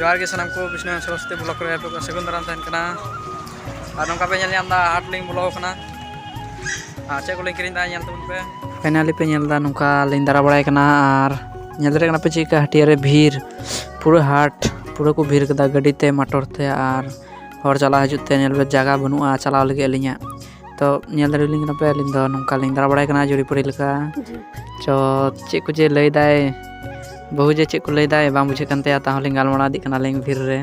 जोहार के सामान को विष्णु सरस्वती ब्लॉक रे पे सगुन दाराम तहन कना और नोका पे नेल दा हाट लिंग बोलो कना चे को लिंग किरिन दा नेल तबन पे फाइनली पे नेल दा नोका लिंग दारा बड़ाय कना और नेल रे कना पे चिका हटिया रे भीड़ पूरा हाट पूरा को भीड़ कदा गाड़ी ते मोटर ते और हर चला हजु ते नेल बे जगह बनुआ चलाव लगे अलिया तो नेल रे लिंग पे लिंग दा नोका लिंग दारा बड़ाय कना जोड़ी पड़ी लका चो चे को जे लई दाय बहु जे चेक को लई दाय बांग बुझे कनते ताहलिंग गालमड़ा दी कना लिंग भीड़ रे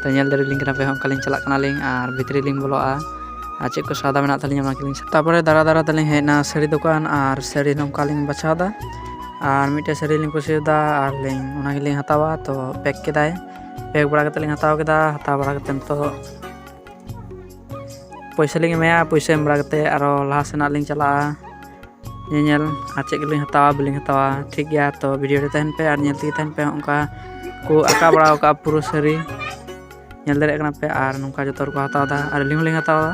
तो नेल दरे लिंग कना पे हम कलिंग चला कना लिंग और भितरी लिंग बोलोआ आ चेक को सादा मेना तलिंग मा किलिंग तापरे दारा दारा तलिंग हेना साड़ी दुकान और साड़ी नोका लिंग बचादा और मिटे साड़ी लिंग कुसिदा और लिंग ओना गिलिंग हतावा तो पैक केदाय पैक बड़ा कते लिंग हताव केदा हताव बड़ा कते तो पैसा लिंग मेया पैसा एम बड़ा कते आरो लाहा सेना लिंग चला नेल आचे के लिंग हतावा बिलिंग हतावा ठीक गया तो वीडियो रे तहन पे और नेल ती तहन पे उनका को आका बड़ा का पुरो सरी नेल दरे कना पे और नोका जतर को हतावा दा और लिंग हतावा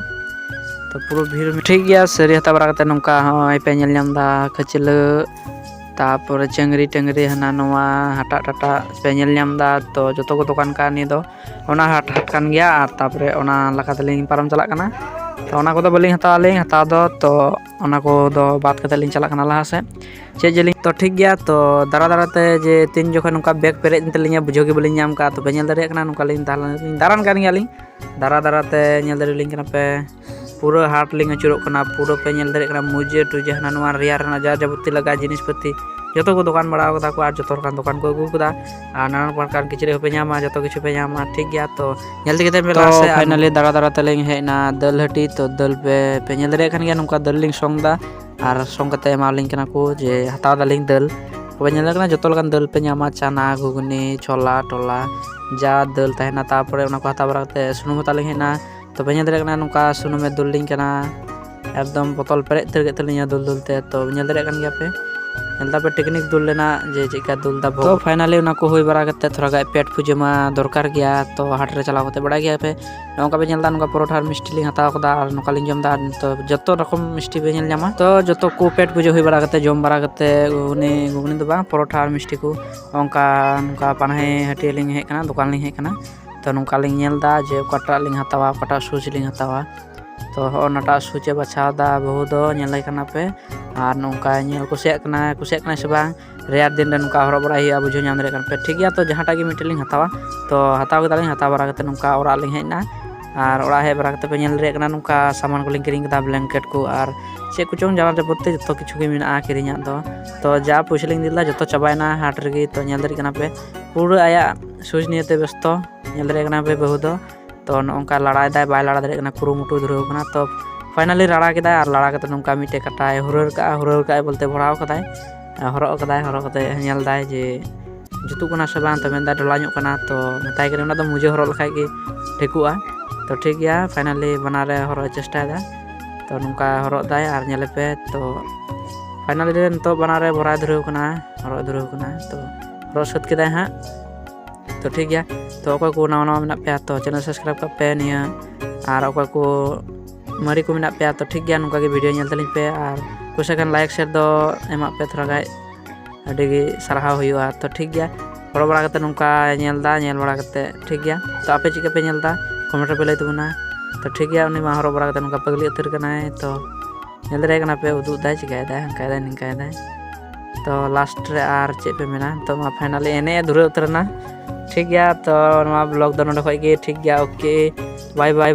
तो पुरो भीड़ में ठीक गया सरी हता बड़ा कते नोका होय पे नेल नाम दा खचल तापर चंगरी टंगरी हना नोवा हटा टाटा पे नेल नाम दा तो जतो को दुकान का नि दो ओना हाट हाट कान गया और तापरे ओना लका तलिंग पारम चला कना तो ओना को दो बलिंग हतावा दो तो ओना को दो बात कते लिंग चला कना लाहा से चे जेलिंग तो ठीक गया तो दारा दारा ते जे तीन जोखन नोका बैग पेरेज तलिंग बुझो के बलिंग नाम का तो पे नेल दरे कना नोका लिंग दारान कान गया लिंग दारा दारा ते नेल दरे लिंग कना पे पूरा हाट लिंग अचुरो कना पूरा पे नेल दरे कना मुजे टुजे हना नोवा रियार ना जा जबती लगा जिनिस पति जतो को दुकान बड़ा कदा को और जतो दुकान को अगू कदा और नाना प्रकार किचरे पे नामा जतो किछु पे नामा ठीक गया तो नेल दिके पे लास्ट से फाइनली दारा दारा ते लिंग हेना दल हटी तो दल पे नेल दरे खान गया नोका दल लिंग सोंग दा और सोंग कते मा लिंग कना को जे हताव दा लिंग दल पे नेल कना जतो लगान दल पे नामा चना घुगनी छोला टोला जा दल तहना तापरे ओना को हताव बरा कते सुनुम ता लिंग हेना तो पे नेल दरे कना नोका सुनुम में दुल लिंग कना एकदम बोतल पेरे तरगे तलिया दुल दुलते तो नेल दरे कन गया पे नेलदा पे टेक्निक दुल लेना जे चिका दुलदा तो फाइनली उना को होई बरा कते थोड़ा गाय पेट पूजमा दरकार गया तो हाट रे चलाव कते बड़ा गया पे नोका पे नेलदा नोका परोठा और मिष्टी लिंग हताव कदा और नोका लिंग जमदा तो जतो रकम मिष्टी पे नेल जामा तो जतो को पेट पूजा होई बरा कते जम बरा कते गुगनी दो बा परोठा और मिष्टी को ओंका नोका पानहे हटिया लिंग हे कना दुकान लिंग हे कना तो नोका लिंग नेलदा जे कटा लिंग हतावा कटा सूज लिंग हतावा तो ओनाटा सूचे बछाव दा बहु दो नेल कना पे और नोका नेल कुसिया से बांग रेयार दिन नोका हरो बड़ा ही बुझो नाम दरे पे ठीक गया तो जहाटा की मिटे लिंग हतावा तो हताव केदा लिंग हताव बरा कते नोका ओरा लिंग हेना और ओरा हे बरा कते पे नेल रे कना नोका सामान को लिंग किरिंग कदा ब्लैंकेट को और चे कुचों जाला रे बोते जतो किछु के मिना किरिंग तो जा पैसा लिंग दिला जतो चबायना हाट रे तो नेल दरे कना पे पूरा आया सूज नियते व्यस्त नेल दरे कना पे बहु दो तो नोका लड़ाई दाय बाय लड़ा दरे कना कुरुमुटु धुरव कना तो फाइनली लड़ा केदा और लड़ा कते नोका मिटे कटाय हुरर का बोलते भराव कदाय हरो कते नेल दाय जे जुतु कना से बांग तो मेंदा डला ᱧᱚᱜ कना तो मेताय करे ओना दो मुझे हरो लखाय के ठेकुआ तो ठीक गया फाइनली बनारे हरो चेष्टा दा तो नोका हरो दाय और नेले पे तो फाइनली तो बनारे भराय धुरव कना हरो धुरव कना तो हरो सत केदाय हा तो ठीक गया तो अकोय को नावा नावा मेना पे तो चैनल सब्सक्राइब का पे निया और अकोय को मरी को मेना पे तो ठीक गया नोका के वीडियो नेल तलिंग पे और कुछ कन लाइक शेयर दो एमा पे थोड़ा गाय अडेगी सरहा हुआ तो ठीक गया हरो बड़ा कते नोका नेल बड़ा कते ठीक गया तो आपे चिका पे नेल दा कमेंट पे लई तबना तो ठीक गया उनी मा हरो बड़ा कते नोका पगली उतर कनाय तो नेल दरे कना पे उदु दाय चिकाय दा हंकाय दा निकाय दा तो लास्ट रे आर चे पे मेना तो मा फाइनली एने धुरे उतरना ठीक गया तो ब्लॉग दो नोडे खय गे ठीक गया ओके बाय बाय।